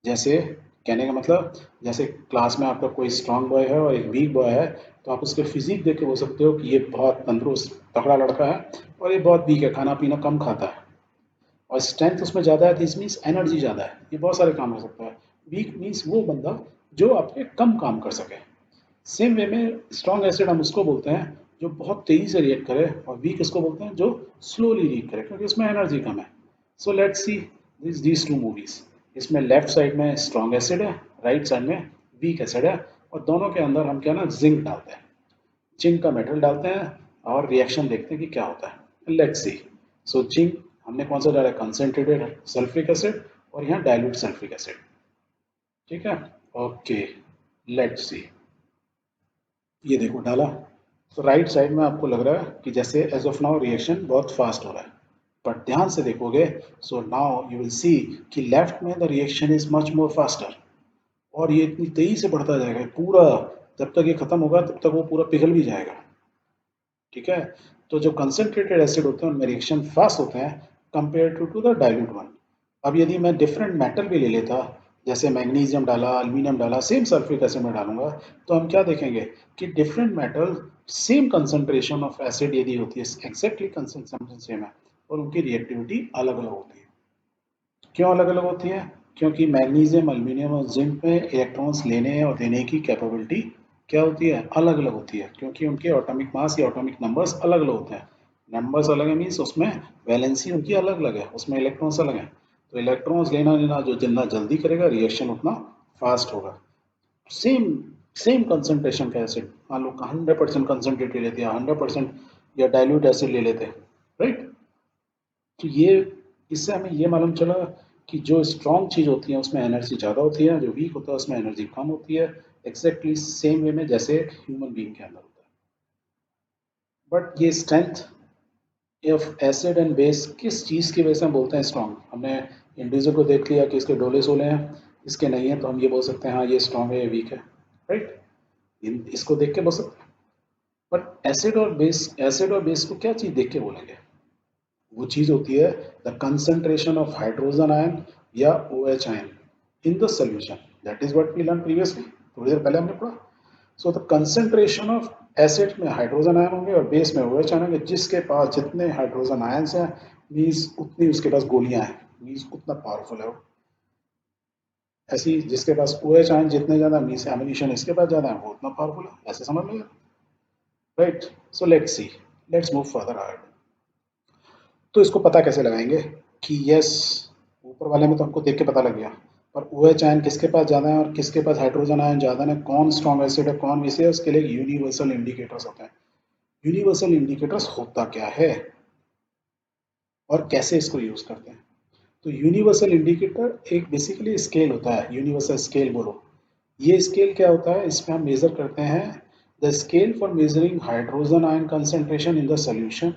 जैसे कहने का मतलब, जैसे क्लास में आपका कोई स्ट्रांग बॉय है और एक वीक बॉय है, तो आप उसके फिजिक देख के बोल सकते हो कि ये बहुत तंदुरुस्त तगड़ा लड़का है और ये बहुत वीक है, खाना पीना कम खाता है। और स्ट्रेंथ उसमें ज़्यादा है, दिस मीन्स एनर्जी ज़्यादा है, ये बहुत सारे काम कर सकता है। वीक मीन्स वो बंदा जो आपके कम काम कर सके। सेम वे में स्ट्रॉन्ग एसिड हम उसको बोलते हैं जो बहुत तेजी से रिएक्ट करे, और वीक इसको बोलते हैं जो स्लोली रिएक्ट करे, क्योंकि उसमें एनर्जी कम है। सो let's see these two movies. इसमें लेफ्ट साइड में स्ट्रॉन्ग एसिड है, राइट साइड में वीक एसिड है, और दोनों के अंदर हम क्या ना जिंक डालते हैं, जिंक का मेटल डालते हैं, और रिएक्शन देखते हैं कि क्या होता है। Let's see. सो जिंक हमने कौन सा डाला, कंसेंट्रेटेड सल्फ्रिक एसिड, और यहाँ डाइल्यूट सल्फ्रिक एसिड। ठीक है, ओके, लेट्स सी। ये देखो डाला। तो राइट साइड में आपको लग रहा है कि जैसे एज ऑफ नाउ रिएक्शन बहुत फास्ट हो रहा है, बट ध्यान से देखोगे, so now you will see कि लेफ्ट में the reaction is much more faster, और ये इतनी तेजी से बढ़ता जाएगा पूरा, जब तक ये खत्म होगा तब तक वो पूरा पिघल भी जाएगा। ठीक है, तो जो कंसनट्रेटेड एसिड होते हैं उनमें रिएक्शन फास्ट होते हैं compare to the dilute one. अब यदि मैं डिफरेंट मेटल भी ले लेता, जैसे मैग्नीशियम डाला, एल्यूमिनियम डाला, सेम सल्फ्रिक एसिड में डालूंगा, तो हम क्या देखेंगे कि different metal same concentration of acid यदि होती है, एग्जैक्टली कंसंट्रेशन सेम है, और उनकी रिएक्टिविटी अलग अलग होती है। क्यों अलग अलग होती है? क्योंकि मैग्नीशियम, एल्यूमिनियम और जिंक में इलेक्ट्रॉन्स लेने और देने की कैपेबिलिटी क्या होती है, अलग अलग होती है, क्योंकि उनके एटॉमिक मास या एटॉमिक नंबर्स अलग अलग होते हैं। नंबर्स अलग है मीन्स उसमें वैलेंसी उनकी अलग अलग है, उसमें इलेक्ट्रॉन्स अलग हैं। तो इलेक्ट्रॉन्स लेना देना जो जितना जल्दी करेगा, रिएक्शन उतना फास्ट होगा। सेम सेम कंसंट्रेशन का एसिड, मान लो 100% कंसंट्रेटेड लेते हैं, 100% या डाइल्यूट एसिड ले लेते हैं, राइट। तो ये, इससे हमें ये मालूम चला कि जो स्ट्रॉन्ग चीज़ होती है उसमें एनर्जी ज़्यादा होती है, जो वीक होता है उसमें एनर्जी कम होती है। एग्जैक्टली सेम वे में जैसे ह्यूमन बीइंग के अंदर होता है। बट ये strength of acid and base किस चीज़ की वजह से हम बोलते हैं स्ट्रॉन्ग? हमने इंडिविजुअल को देख लिया कि इसके डोले सोले हैं, इसके नहीं है, तो हम ये बोल सकते हैं हाँ ये स्ट्रॉन्ग है, ये वीक है, राइट। इसको देख के बोल सकते हैं। बट एसिड और बेस को क्या चीज़ देख के बोलेंगे? वो चीज़ होती है the concentration of hydrogen ion या O H ion in the solution. That is what we learn previously, थोड़ी देर पहले हमने पढ़ा। So the concentration of acid में हाइड्रोजन आयन होंगे और बेस में ओ एच आयन होंगे। जिसके पास जितने हाइड्रोजन आयन्स हैं मीन्स उतनी उसके पास गोलियां हैं, मीन्स उतना पावरफुल है वो। ऐसी जिसके पास ओ एच आयन जितने ज़्यादा मीन्स एमिनेशन इसके पास ज़्यादा है, वो उतना पावरफुल है, ऐसे समझ लो, right. So let's see, let's move further आगे। तो इसको पता कैसे लगाएंगे कि यस, ऊपर वाले में तो हमको देख के पता लग गया, पर ओ एच आयन किसके पास ज़्यादा है और किसके पास हाइड्रोजन आयन ज़्यादा है, कौन स्ट्रॉन्ग एसिड है कौन वैसे है, उसके लिए यूनिवर्सल इंडिकेटर्स होते हैं। यूनिवर्सल इंडिकेटर्स होता क्या है और कैसे इसको यूज़ करते हैं? तो यूनिवर्सल इंडिकेटर एक बेसिकली स्केल होता है, यूनिवर्सल स्केल बोलो। ये स्केल क्या होता है, इसमें हम मेजर करते हैं the scale for measuring hydrogen ion concentration in the solution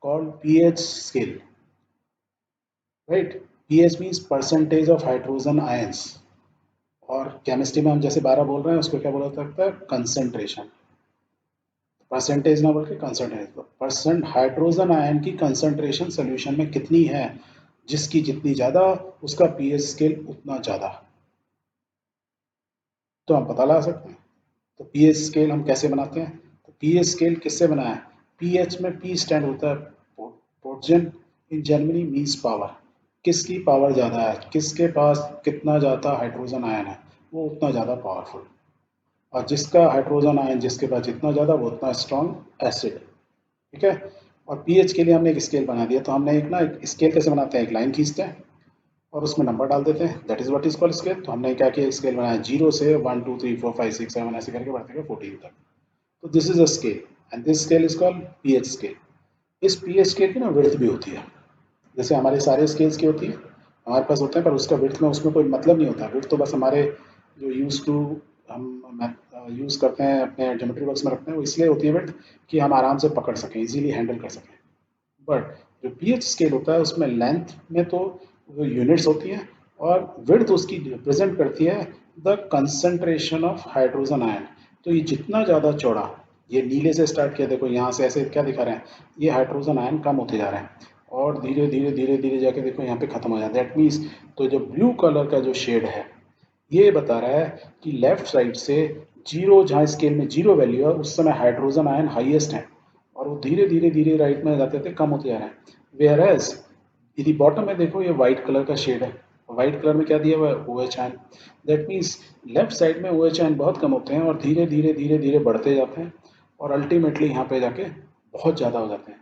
called pH scale, right. PH means percentage of hydrogen ions, और केमिस्ट्री में हम जैसे 12 बोल रहे हैं उसको क्या बोला जाता है, कंसेंट्रेशन। परसेंटेज ना बोल के कंसेंट्रेशन, परसेंट हाइड्रोजन आयन की कंसेंट्रेशन सोल्यूशन में कितनी है, जिसकी जितनी ज़्यादा उसका पीएच स्केल उतना ज़्यादा, तो हम पता लगा सकते हैं। तो पीएच स्केल हम कैसे बनाते हैं? तो पीएच स्केल किससे बना है? पीएच में पी स्टैंड होता है पोर्जन इन जर्मनी मीन्स पावर। किसकी पावर ज़्यादा है, किसके पास कितना ज़्यादा हाइड्रोजन आयन है, वो उतना ज़्यादा पावरफुल। और जिसका हाइड्रोजन आयन जिसके पास जितना ज़्यादा वो उतना स्ट्रॉन्ग एसिड। ठीक है, और पीएच के लिए हमने एक स्केल बना दिया। तो हमने एक ना एक स्केल कैसे बनाते हैं, एक लाइन खींचते हैं और उसमें नंबर डाल देते हैं, that is what is called scale. तो हमने क्या किया, स्केल बनाया 0 से 1 2 3 4 5 6 7 ऐसे करके बढ़ते हुए 14 तक। तो this is a scale and this scale is called pH scale. इस पीएच स्केल की ना विड्थ भी होती है, जैसे हमारे सारे स्केल्स की होती है, हमारे पास होते हैं, पर उसका विड्थ में उसमें कोई मतलब नहीं होता। विड्थ तो बस हमारे जो यूज टू हम यूज़ करते हैं अपने ज्योमेट्री बॉक्स में रखते हैं, वो इसलिए होती है विड्थ कि हम आराम से पकड़ सकें, इजीली हैंडल कर सकें। बट जो पीएच स्केल होता है उसमें लेंथ में तो यूनिट्स होती हैं, और विड्थ उसकी रिप्रेजेंट करती है the concentration of hydrogen ion. तो ये जितना ज़्यादा चौड़ा, ये नीले से स्टार्ट किया, देखो यहाँ से ऐसे क्या दिखा रहे हैं, ये हाइड्रोजन आयन कम होते जा रहे हैं, और धीरे धीरे धीरे धीरे जाके देखो यहाँ पे खत्म हो जाता है, दैट मीन्स तो जो ब्लू कलर का जो शेड है, ये बता रहा है कि लेफ्ट साइड से जीरो, जहाँ स्केल में जीरो वैल्यू है उस समय हाइड्रोजन आयन हाईएस्ट है और वो धीरे धीरे धीरे राइट में जाते थे कम होते जा रहे हैं। वेयर एज यदि बॉटम में देखो ये व्हाइट कलर का शेड है, व्हाइट कलर में क्या दिया हुआ है, O H ion. That means left side में ओ एच आयन बहुत कम होते हैं और धीरे धीरे धीरे धीरे बढ़ते जाते हैं और अल्टीमेटली यहाँ पे जाके बहुत ज़्यादा हो जाते हैं।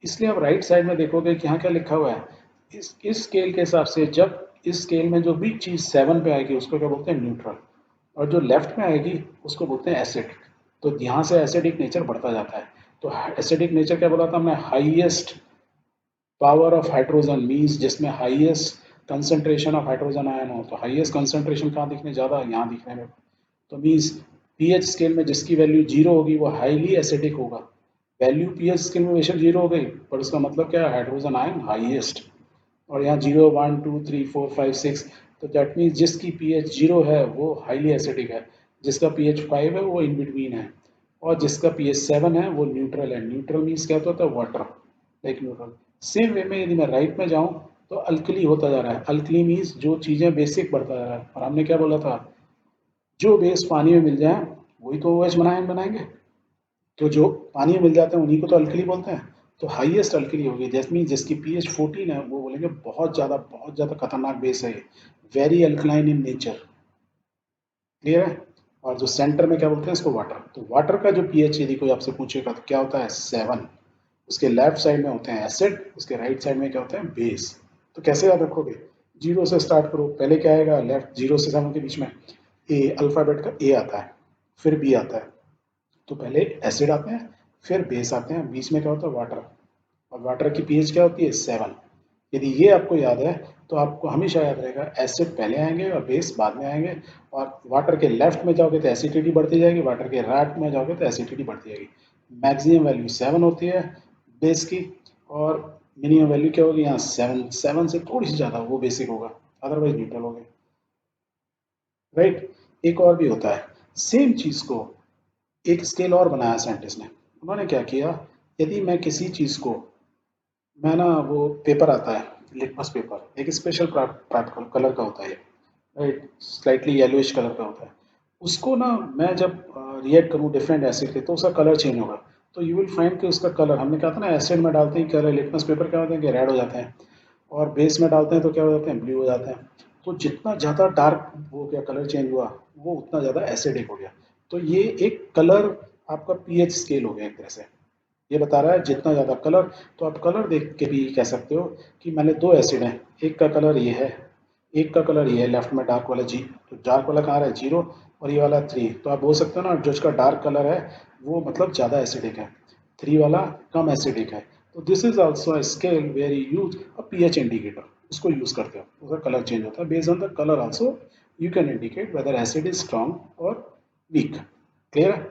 इसलिए आप राइट साइड में देखोगे कि यहाँ क्या लिखा हुआ है, इस स्केल के हिसाब से जब इस स्केल में जो भी चीज़ 7 पे आएगी उसको क्या बोलते हैं, न्यूट्रल, और जो लेफ्ट में आएगी उसको बोलते हैं एसिडिक। तो यहाँ से एसिडिक नेचर बढ़ता जाता है। तो एसिडिक नेचर क्या बोला था हमने, highest power of hydrogen means जिसमें highest concentration of hydrogen ion हो। तो हाईएस्ट कंसंट्रेशन कहाँ दिखने ज़्यादा, यहाँ दिखने में। तो मीन्स पीएच स्केल में जिसकी वैल्यू जीरो होगी वो हाईली एसिडिक होगा। वैल्यू पीएच स्केल में बेशक जीरो हो गई पर उसका मतलब क्या है, हाइड्रोजन आयन हाईएस्ट। और यहाँ 0 1 2 3 4 5 6, तो दैट मीन्स जिसकी पीएच जीरो है वो हाईली एसिडिक है, जिसका पीएच 5 है वो इन बिटवीन है, और जिसका पीएच 7 है वो न्यूट्रल है। न्यूट्रल मीन्स क्या होता है, water, like neutral. Same way में यदि मैं राइट में जाऊँ तो अल्कली होता जा रहा है। अल्कली मीन्स जो चीज़ें बेसिक बढ़ता जा रहा है, और हमने क्या बोला था, जो बेस पानी में मिल जाए वही तो OH बनाएंगे। तो जो पानी में मिल जाते हैं उन्हीं को तो अल्कली बोलते हैं। तो हाईएस्ट अल्कली होगी जैसमीन जिसकी पीएच 14 है, वो बोलेंगे बहुत ज़्यादा खतरनाक बेस है ये, very alkaline in nature. Clear है। और जो सेंटर में क्या बोलते हैं इसको, वाटर। तो वाटर का जो पीएच यदि कोई आपसे पूछेगा तो क्या होता है, 7। उसके लेफ्ट साइड में होते हैं एसिड, उसके राइट साइड में क्या होते हैं, बेस। तो कैसे याद रखोगे, जीरो से स्टार्ट करो। पहले क्या आएगा, लेफ्ट 0 से 7 के बीच में ए, अल्फाबेट का ए आता है, फिर बी आता है। तो पहले एसिड आते हैं, फिर बेस आते हैं, बीच में क्या होता है, वाटर। और वाटर की पीएच क्या होती है, 7। यदि ये आपको याद है तो आपको हमेशा याद रहेगा एसिड पहले आएंगे और बेस बाद में आएंगे। और वाटर के लेफ्ट में जाओगे तो एसिडिटी बढ़ती जाएगी, वाटर के राइट में जाओगे तो एसिडिटी बढ़ती जाएगी। मैक्सिमम वैल्यू 7 होती है बेस की, और मिनिमम वैल्यू क्या होगी यहाँ, 7। 7 से थोड़ी सी ज़्यादा वो बेसिक होगा, अदरवाइज न्यूट्रल होगा। राइट। एक और भी होता है सेम चीज़ को, एक स्केल और बनाया साइंटिस्ट ने। उन्होंने क्या किया, यदि मैं किसी चीज़ को, मैं ना वो पेपर आता है लिटमस पेपर, एक स्पेशल कलर का होता है, राइट, स्लाइटली येलोइश कलर का होता है। उसको ना मैं जब रिएक्ट करूँ डिफरेंट एसिड के तो उसका कलर चेंज होगा। तो यू विल फाइंड कि उसका कलर, हमने कहा था ना एसिड में डालते ही कलर, लिटमस पेपर क्या होते हैं कि रेड हो जाते हैं, और बेस में डालते हैं तो क्या हो जाते हैं, ब्लू हो जाते हैं। तो जितना ज़्यादा डार्क वो क्या कलर चेंज हुआ, वो उतना ज़्यादा एसिडिक हो गया। तो ये एक कलर आपका पीएच स्केल हो गया एक तरह से। ये बता रहा है जितना ज़्यादा कलर, तो आप कलर देख के भी कह सकते हो कि मैंने दो एसिड हैं, एक का कलर ये है, एक का कलर ये है, लेफ्ट में डार्क वाला जी, तो डार्क वाला कहाँ रहा है, 0, और ये वाला 3। तो आप बोल सकते हो ना जो इसका डार्क कलर है वो मतलब ज़्यादा एसिडिक है, 3 वाला कम एसिडिक है। तो this is also a scale where you use a pH indicator, उसको यूज करते हो, उसका कलर चेंज होता है। Based on the colour also you can indicate whether acid is strong और वीक। क्लियर है।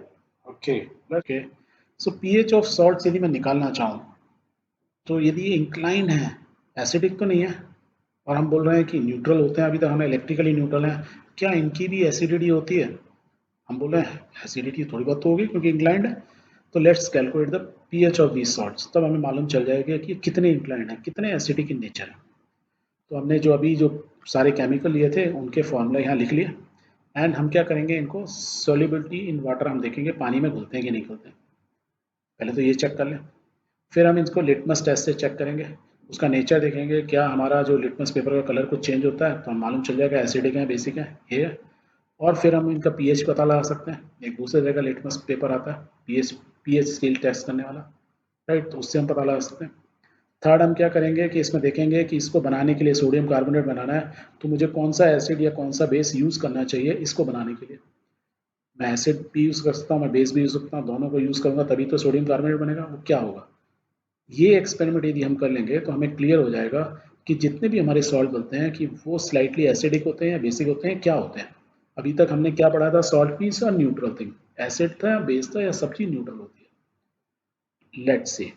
Okay. Okay. So pH of salt यदि मैं निकालना चाहूँ तो यदि ये इंक्लाइन है, एसिडिक तो नहीं है, और हम बोल रहे हैं कि न्यूट्रल होते हैं, अभी तक हमें इलेक्ट्रिकली न्यूट्रल है, क्या इनकी भी एसिडिटी होती है, हम बोल रहे हैं एसिडिटी थोड़ी बहुत तो होगी क्योंकि इंक्लाइंड है। तो let's calculate the pH of these salts, तब हमें मालूम चल जाएगा कि कितने इंक्लाइंड है, कितने एसिडिक इन नेचर है। तो हमने जो अभी जो सारे केमिकल लिए थे उनके फॉर्मूला यहाँ लिख लिए, एंड हम क्या करेंगे, इनको सोल्युबिलिटी इन वाटर हम देखेंगे पानी में घुलते हैं कि नहीं घुलते हैं। पहले तो ये चेक कर लें, फिर हम इसको लिटमस टेस्ट से चेक करेंगे, उसका नेचर देखेंगे, क्या हमारा जो लिटमस पेपर का कलर कुछ चेंज होता है तो हम मालूम चल जाएगा एसिडिक है बेसिक है ये है। और फिर हम इनका पीएच पता लगा सकते हैं, एक दूसरे जगह लिटमस पेपर आता है पीएच, पीएच स्केल टेस्ट करने वाला, राइट, तो उससे हम पता लगा सकते हैं। थर्ड हम क्या करेंगे कि इसमें देखेंगे कि इसको बनाने के लिए सोडियम कार्बोनेट बनाना है तो मुझे कौन सा एसिड या कौन सा बेस यूज़ करना चाहिए इसको बनाने के लिए। मैं एसिड भी यूज़ कर सकता हूँ, मैं बेस भी यूज़ सकता हूँ, दोनों को यूज़ करूँगा तभी तो सोडियम कार्बोनेट बनेगा। वो क्या होगा, ये एक्सपेरिमेंट यदि हम कर लेंगे तो हमें क्लियर हो जाएगा कि जितने भी हमारे सॉल्ट बनते हैं कि वो स्लाइटली एसिडिक होते हैं या बेसिक होते हैं, क्या होते हैं। अभी तक हमने क्या पढ़ा था, सॉल्ट मीन्स और न्यूट्रल थिंग, एसिड था बेस था या सब चीज न्यूट्रल होती है। लेट्स से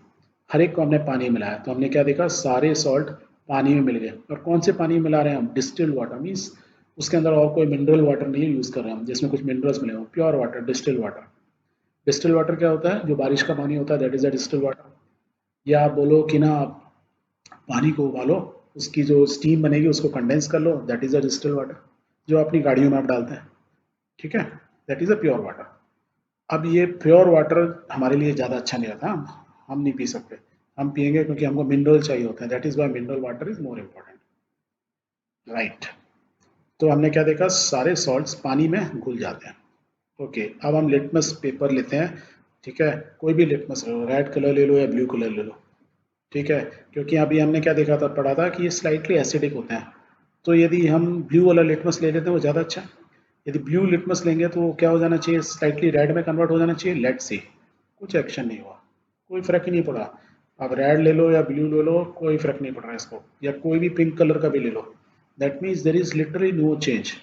हर एक को हमने पानी में मिलाया तो हमने क्या देखा, सारे सॉल्ट पानी में मिल गए। और कौन से पानी में मिला रहे हैं हम, डिस्टिल्ड वाटर मीन्स उसके अंदर और कोई मिनरल वाटर नहीं यूज कर रहे हैं हम जिसमें कुछ मिनरल्स मिले हो, pure water, distilled water. Distilled water क्या होता है, जो बारिश का पानी होता है, that is a distilled water. या आप बोलो कि ना पानी को उबालो, उसकी जो स्टीम बनेगी उसको कंडेंस कर लो, that is a distilled water. जो अपनी गाड़ियों में आप डालते हैं, ठीक है, that is a pure water. अब ये प्योर वाटर हमारे लिए ज़्यादा अच्छा नहीं रहता, हम नहीं पी सकते, हम पियेंगे क्योंकि हमको मिनरल चाहिए होता है, that is why mineral water is more important, right. तो हमने क्या देखा, सारे सॉल्ट्स पानी में घुल जाते हैं। ओके, अब हम लिटमस पेपर लेते हैं, ठीक है, कोई भी लिटमस ले लो, रेड कलर ले लो या ब्लू कलर ले लो, ठीक है, क्योंकि अभी हमने क्या देखा था, पढ़ा था कि ये स्लाइटली एसिडिक होते हैं। तो यदि हम ब्लू वाला लिटमस ले लेते हैं वो ज़्यादा अच्छा है। यदि ब्लू लिटमस लेंगे तो वो क्या हो जाना चाहिए, स्लाइटली रेड में कन्वर्ट हो जाना चाहिए, लेट्स सी, कुछ एक्शन नहीं हुआ, कोई फर्क ही नहीं पड़ा। अब रेड ले लो या ब्लू ले लो, कोई फर्क नहीं पड़ रहा है इसको, या कोई भी पिंक कलर का भी ले लो, that means there is literally no change.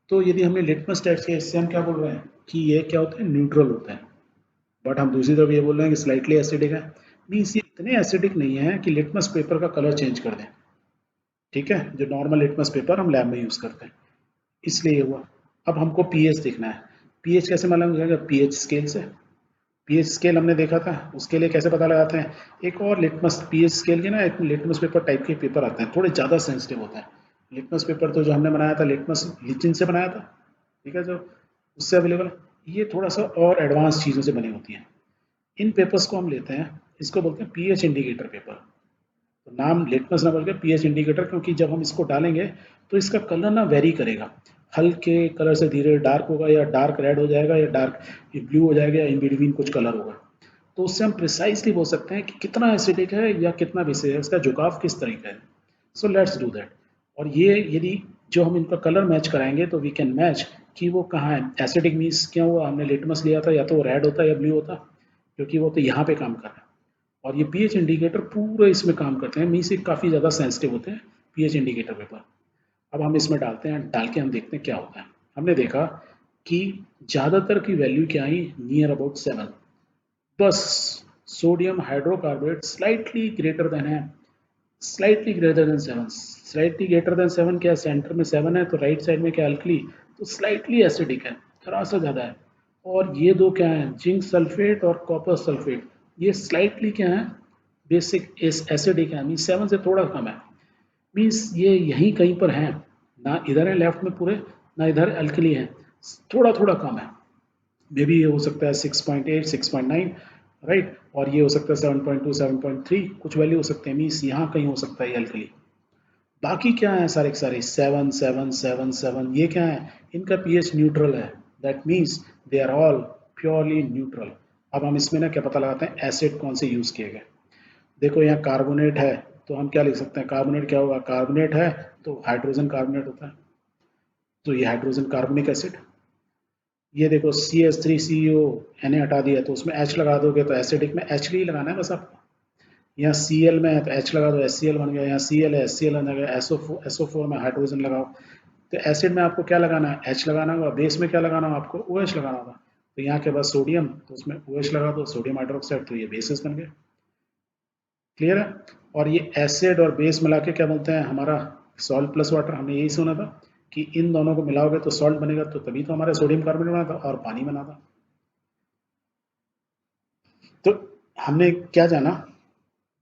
तो यदि हमने लिटमस टेस्ट किया, इससे हम क्या बोल रहे हैं कि ये क्या होते हैं, न्यूट्रल होते हैं। बट हम दूसरी तरफ ये बोल रहे हैं कि स्लाइटली एसिडिक है, मीन्स ये इतने एसिडिक नहीं है कि लिटमस पेपर का कलर चेंज कर दें, ठीक है, जो नॉर्मल लिटमस पेपर हम लैब में यूज़ करते हैं, इसलिए ये हुआ। अब हमको पीएच देखना है, पीएच कैसे मालूम हो जाएगा, पीएच स्केल से। पीएच स्केल हमने देखा था, उसके लिए कैसे पता लगाते हैं, एक और लिटमस पीएच स्केल के ना एक लिटमस पेपर टाइप के पेपर आते हैं, थोड़े ज़्यादा सेंसिटिव होते हैं। लिटमस पेपर तो जो हमने बनाया था लिटमस लिचिन से बनाया था, ठीक है, जो उससे अवेलेबल है, ये थोड़ा सा और एडवांस चीज़ों से बनी होती हैं। इन पेपर्स को हम लेते हैं, इसको बोलते हैं पीएच इंडिकेटर पेपर। तो नाम लिटमस ना बोल के पीएच इंडिकेटर, क्योंकि जब हम इसको डालेंगे तो इसका कलर ना वेरी करेगा, हल्के कलर से धीरे डार्क होगा, या डार्क रेड हो जाएगा, या डार्क ब्लू हो जाएगा, या इन बिटवीन कुछ कलर होगा। तो उससे हम प्रिसाइजली बोल सकते हैं कि कितना एसिडिक है या कितना बेसिक है, इसका झुकाव किस तरीका है। So let's do that. और ये यदि जो हम इनका कलर मैच कराएंगे तो वी कैन मैच कि वो कहाँ है, एसिडिक मीन्स क्यों हुआ, हमने लिटमस लिया था, या तो वो रेड होता या ब्लू होता, क्योंकि वो तो यहाँ पे काम कर रहा है। और ये पीएच इंडिकेटर पूरे इसमें काम करते हैं, मीन्स ये काफ़ी ज़्यादा सेंसिटिव होते हैं पीएच इंडिकेटर पेपर। अब हम इसमें डालते हैं, डाल के हम देखते हैं क्या होता है। हमने देखा कि ज़्यादातर की वैल्यू क्या आई, नियर अबाउट 7, बस sodium hydrocarbonate slightly greater than है, slightly greater than 7। Slightly greater than 7 क्या है, सेंटर में 7 है तो राइट साइड में क्या अल्कली, तो स्लाइटली एसिडिक है, थोड़ा सा ज़्यादा है। और ये दो क्या है, जिंक सल्फेट और कॉपर सल्फेट, ये स्लाइटली क्या है, बेसिक एसिडिक है, मीन 7 से थोड़ा कम है, मीन्स ये यहीं कहीं पर है, ना इधर है लेफ्ट में पूरे, ना इधर अल्कली है, थोड़ा थोड़ा कम है। मे बी ये हो सकता है 6.8 6.9, राइट, और ये हो सकता है 7.2 7.3, कुछ वैल्यू हो सकते हैं, मीन्स यहाँ कहीं हो सकता है ये अल्कली। बाकी क्या है, सारे के सारे 7 7 7 7, ये क्या है, इनका पीएच न्यूट्रल है, that means they are all purely neutral. अब हम इसमें ना क्या पता लगाते हैं, एसिड कौन से यूज़ किए गए। देखो यहाँ कार्बोनेट है, तो हम क्या लिख सकते हैं, कार्बोनेट क्या होगा, कार्बोनेट है तो हाइड्रोजन कार्बोनेट होता है, तो ये हाइड्रोजन कार्बोनिक एसिड। ये देखो CH3CO, Na हटा दिया तो उसमें H लगा दोगे तो एसिडिक में H ही लगाना है बस आपको। यहाँ Cl में है तो H लगा दो, HCl बन गया, यहाँ Cl है HCl बन गया, SO4 में हाइड्रोजन लगाओ। तो एसिड में आपको क्या लगाना है, H लगाना होगा, बेस में क्या लगाना होगा आपको, OH लगाना होगा। तो यहाँ के बाद सोडियम, तो उसमें OH लगा दो, सोडियम हाइड्रोक्साइड, तो ये बेसिस बन गए। क्लियर है। और ये एसिड और बेस मिला के क्या बोलते हैं, हमारा सॉल्ट प्लस वाटर, हमने यही सुना था कि इन दोनों को मिलाओगे तो सॉल्ट बनेगा, तो तभी तो हमारा सोडियम कार्बोनेट बना था और पानी बना था। तो हमने क्या जाना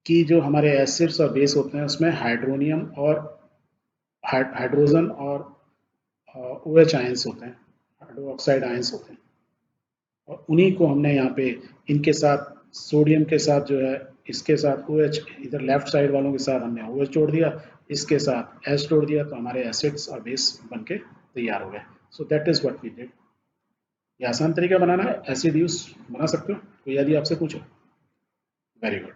कि जो हमारे एसिड्स और बेस होते हैं उसमें हाइड्रोनियम और हाइड्रोजन और OH आयंस होते हैं, हाइड्रो ऑक्साइड आयंस होते हैं, और उन्हीं को हमने यहाँ पे इनके साथ सोडियम के साथ जो है, इसके साथ OH, इधर लेफ्ट साइड वालों के साथ हमने OH जोड़ दिया, इसके साथ H जोड़ दिया, तो हमारे एसिड्स और बेस बन के तैयार हो गए। So that is what we did. ये आसान तरीका बनाना है, एसिड यूज बना सकते हो, तो यदि आपसे पूछो, वेरी गुड।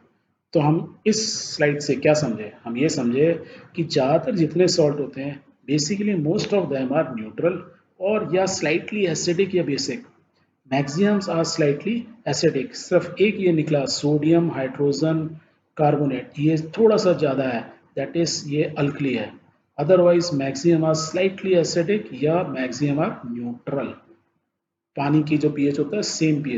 तो हम इस स्लाइड से क्या समझे, हम ये समझे कि ज़्यादातर जितने सॉल्ट होते हैं basically most of them are neutral, और या स्लाइटली एसिडिक या basic, maximums are slightly acidic. सिर्फ एक ये निकला सोडियम हाइड्रोजन कार्बोनेट, ये थोड़ा सा ज़्यादा है, दैट इज ये अल्कली है। Otherwise maximum are slightly acidic या मैक्सिमम आर न्यूट्रल। पानी की जो पीएच होता है सेम पीएच।